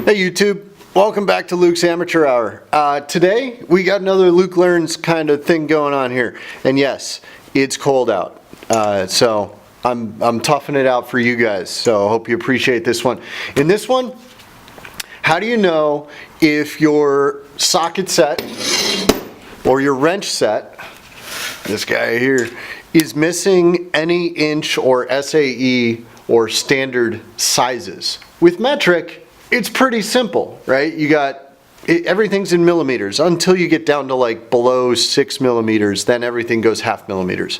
Hey YouTube, welcome back to Luke's Amateur Hour. Today we got another Luke Learns kind of thing going on here, and yes, it's cold out, so I'm toughing it out for you guys, so I hope you appreciate this one. In this one, how do you know if your socket set or your wrench set, this guy here, is missing any inch or SAE or standard sizes? With metric, it's pretty simple, right? You got, everything's in millimeters until you get down to like below 6 millimeters, then everything goes half millimeters.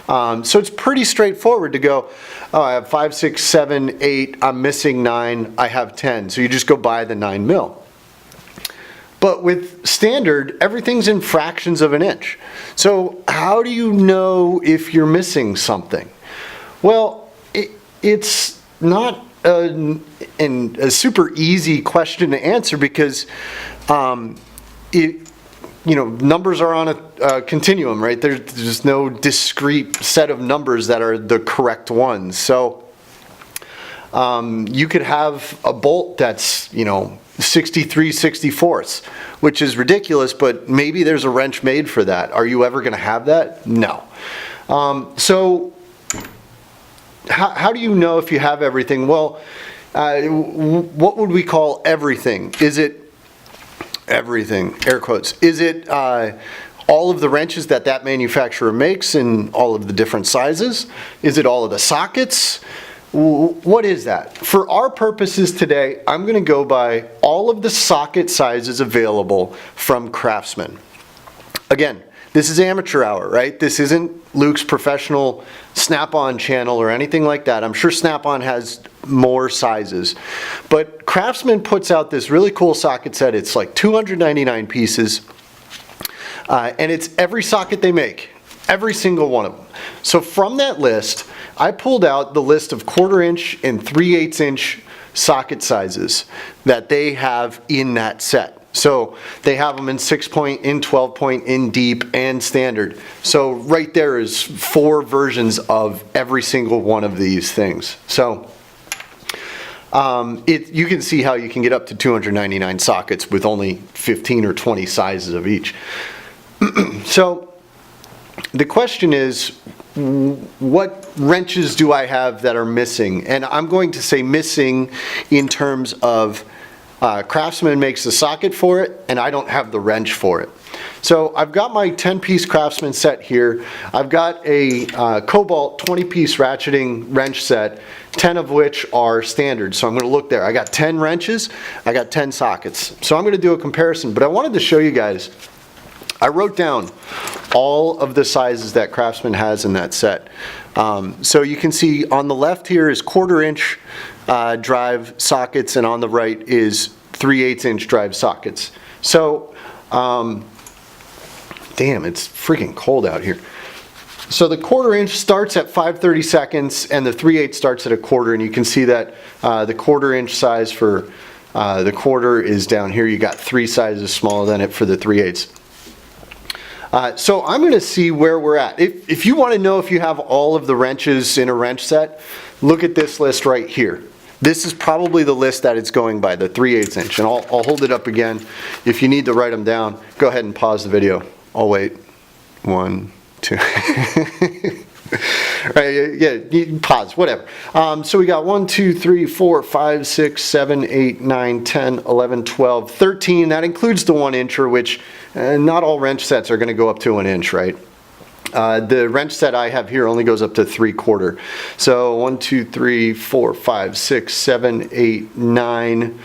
So it's pretty straightforward to go, oh, I have 5, 6, 7, 8, I'm missing 9, I have 10. So you just go buy the 9 mil. But with standard, everything's in fractions of an inch. So how do you know if you're missing something? Well, it's not a super easy question to answer because numbers are on a continuum, right? There's no discrete set of numbers that are the correct ones. So you could have a bolt that's 63/64, which is ridiculous, but maybe there's a wrench made for that. Are you ever going to have that? No. So how do you know if you have everything? Well, what would we call everything? Is it everything, air quotes? Is it all of the wrenches that manufacturer makes in all of the different sizes? Is it all of the sockets? What is that? For our purposes today, I'm going to go by all of the socket sizes available from Craftsman. Again, this is amateur hour, right? This isn't Luke's professional Snap-on channel or anything like that. I'm sure Snap-on has more sizes. But Craftsman puts out this really cool socket set. It's like 299 pieces. And it's every socket they make. Every single one of them. So from that list, I pulled out the list of 1/4 inch and 3/8 inch socket sizes that they have in that set. So they have them in 6-point, in 12-point, in deep, and standard. So right there is 4 versions of every single one of these things. So you can see how you can get up to 299 sockets with only 15 or 20 sizes of each. So the question is, what wrenches do I have that are missing? And I'm going to say missing in terms of Craftsman makes the socket for it, and I don't have the wrench for it. So I've got my 10-piece Craftsman set here. I've got a Cobalt 20-piece ratcheting wrench set, 10 of which are standard. So I'm going to look there. I got 10 wrenches, I got 10 sockets. So I'm going to do a comparison, but I wanted to show you guys. I wrote down all of the sizes that Craftsman has in that set. So you can see on the left here is 1/4 inch drive sockets, and on the right is 3/8 inch drive sockets. So, damn, it's freaking cold out here. So the 1/4 inch starts at 5/30 seconds, and the 3/8 starts at 1/4, and you can see that the 1/4 inch size for the 1/4 is down here. You got 3 sizes smaller than it for the 3/8. So I'm going to see where we're at. If you want to know if you have all of the wrenches in a wrench set, look at this list right here. This is probably the list that it's going by, the 3/8 inch. And I'll hold it up again. If you need to write them down, go ahead and pause the video. I'll wait. 1, 2. Right, yeah, you can pause, whatever. So we got 1, 2, 3, 4, 5, 6, 7, 8, 9, 10, 11, 12, 13. That includes the 1 incher, which not all wrench sets are going to go up to 1 inch, right? The wrench set I have here only goes up to 3/4. So 1, 2, 3, 4, 5, 6, 7, 8, 9.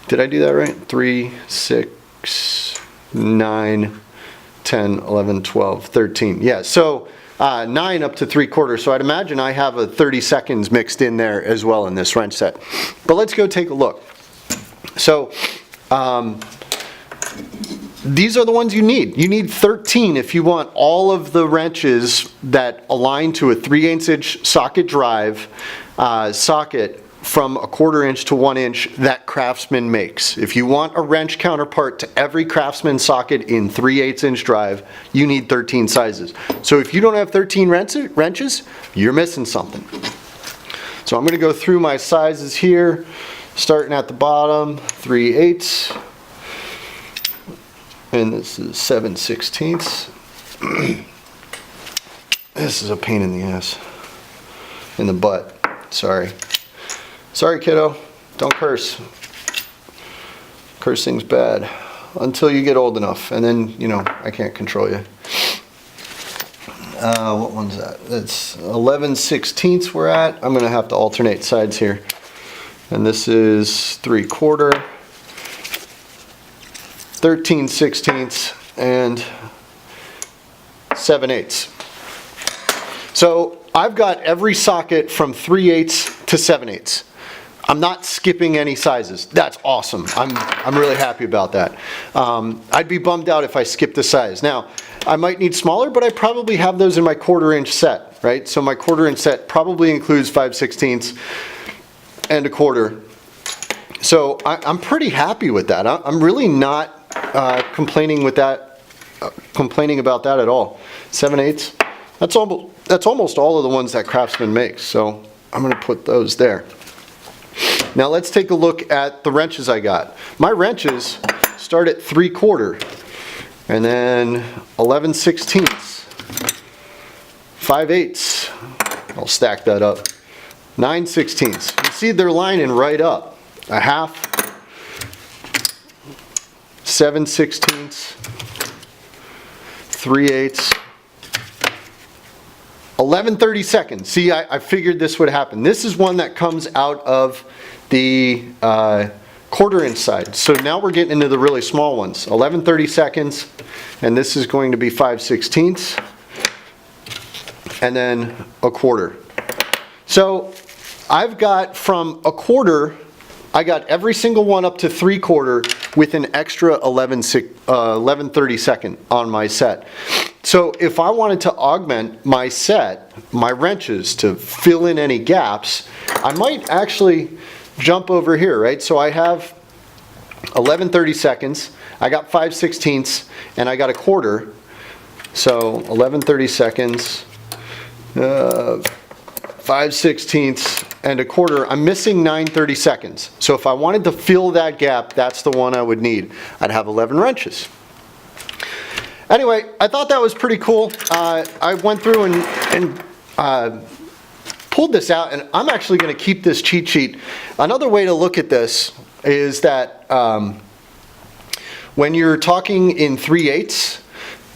Did I do that right? 3, 6, 9, 10, 11, 12, 13. Yeah, so 9 up to 3/4. So I'd imagine I have a 30 seconds mixed in there as well in this wrench set. But let's go take a look. So these are the ones you need. You need 13 if you want all of the wrenches that align to a 3/8 inch socket drive socket from a 1/4 inch to 1 inch that Craftsman makes. If you want a wrench counterpart to every Craftsman socket in 3/8 inch drive, you need 13 sizes. So if you don't have 13 wrenches, you're missing something. So I'm going to go through my sizes here. starting at the bottom, 3/8, and this is 7/16. This is a pain in the ass, in the butt. Sorry, kiddo. Don't curse. Cursing's bad until you get old enough, and then, you know, I can't control you. What one's that? It's 11/16 we're at. I'm gonna have to alternate sides here. And this is 3/4, 13/16, and 7/8. So I've got every socket from 3/8 to 7/8. I'm not skipping any sizes. That's awesome. I'm really happy about that. I'd be bummed out if I skipped the size. Now, I might need smaller, but I probably have those in my 1/4-inch set, right? So my 1/4-inch set probably includes 5/16 and 1/4. So I'm pretty happy with that. I'm really not complaining about that at all. 7/8. That's almost all of the ones that Craftsman makes. So I'm going to put those there. Now let's take a look at the wrenches I got. My wrenches start at 3/4, and then 11/16, 5/8. I'll stack that up. 9/16. You see they're lining right up. 1/2, 7/16, 3/8. 11/32. See, I figured this would happen. This is one that comes out of the 1/4-inch side. So now we're getting into the really small ones. 11/32, and this is going to be 5/16, and then 1/4. So I've got from 1/4, I got every single one up to 3/4 with an extra 11/32 on my set. So if I wanted to augment my set, my wrenches, to fill in any gaps, I might actually jump over here, right? So I have 11/32, I got 5/16, and I got 1/4. So 11/32, 5/16, and 1/4. I'm missing 9/32. So if I wanted to fill that gap, that's the one I would need. I'd have 11 wrenches. Anyway, I thought that was pretty cool. I went through and pulled this out, and I'm actually going to keep this cheat sheet. Another way to look at this is that when you're talking in 3/8,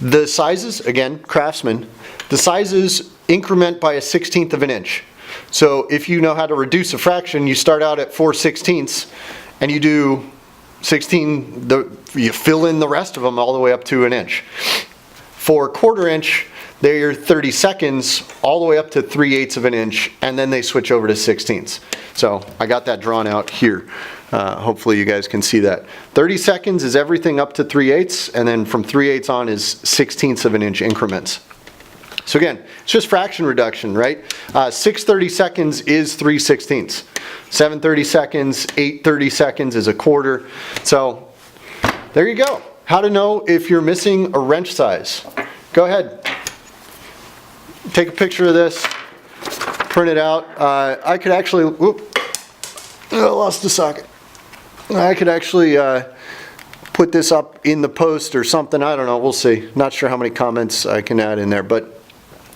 the sizes, again, Craftsman, the sizes increment by 1/16 of an inch. So if you know how to reduce a fraction, you start out at 4/16 and you do 16, you fill in the rest of them all the way up to an inch. For 1/4 inch, they're 32nds all the way up to 3/8 of an inch, and then they switch over to 16ths. So I got that drawn out here. Hopefully you guys can see that. 32nds is everything up to 3/8, and then from 3/8 on is 16ths of an inch increments. So again, it's just fraction reduction, right? 6/32 is 3/16. 7/32, 8/32 is 1/4. So there you go. How to know if you're missing a wrench size. Go ahead. Take a picture of this. Print it out. I could actually, I lost the socket. I could actually put this up in the post or something. I don't know. We'll see. Not sure how many comments I can add in there, but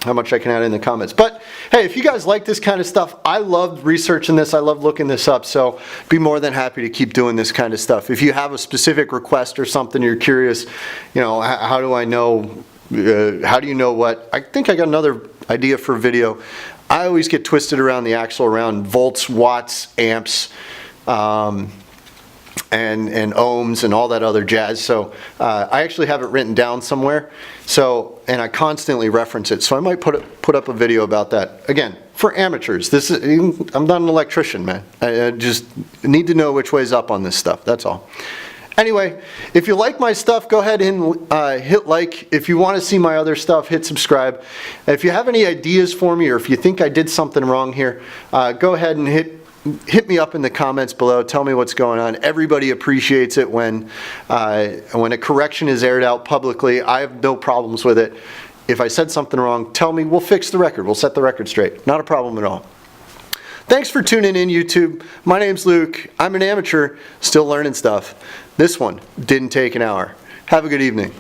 how much I can add in the comments. But hey, if you guys like this kind of stuff, I love researching this. I love looking this up. So be more than happy to keep doing this kind of stuff. If you have a specific request or something you're curious, you know, how do I know, how do you know what? I think I got another idea for a video. I always get twisted around the axle around volts, watts, amps, and ohms and all that other jazz. So I actually have it written down somewhere. So, and I constantly reference it. So I might put up a video about that. Again, for amateurs. This is, I'm not an electrician, man. I just need to know which way's up on this stuff. That's all. Anyway, if you like my stuff, go ahead and hit like. If you want to see my other stuff, hit subscribe. If you have any ideas for me, or if you think I did something wrong here, go ahead and hit me up in the comments below. Tell me what's going on. Everybody appreciates it when a correction is aired out publicly. I have no problems with it. If I said something wrong, tell me. We'll fix the record. We'll set the record straight. Not a problem at all. Thanks for tuning in, YouTube. My name's Luke. I'm an amateur, still learning stuff. This one didn't take an hour. Have a good evening.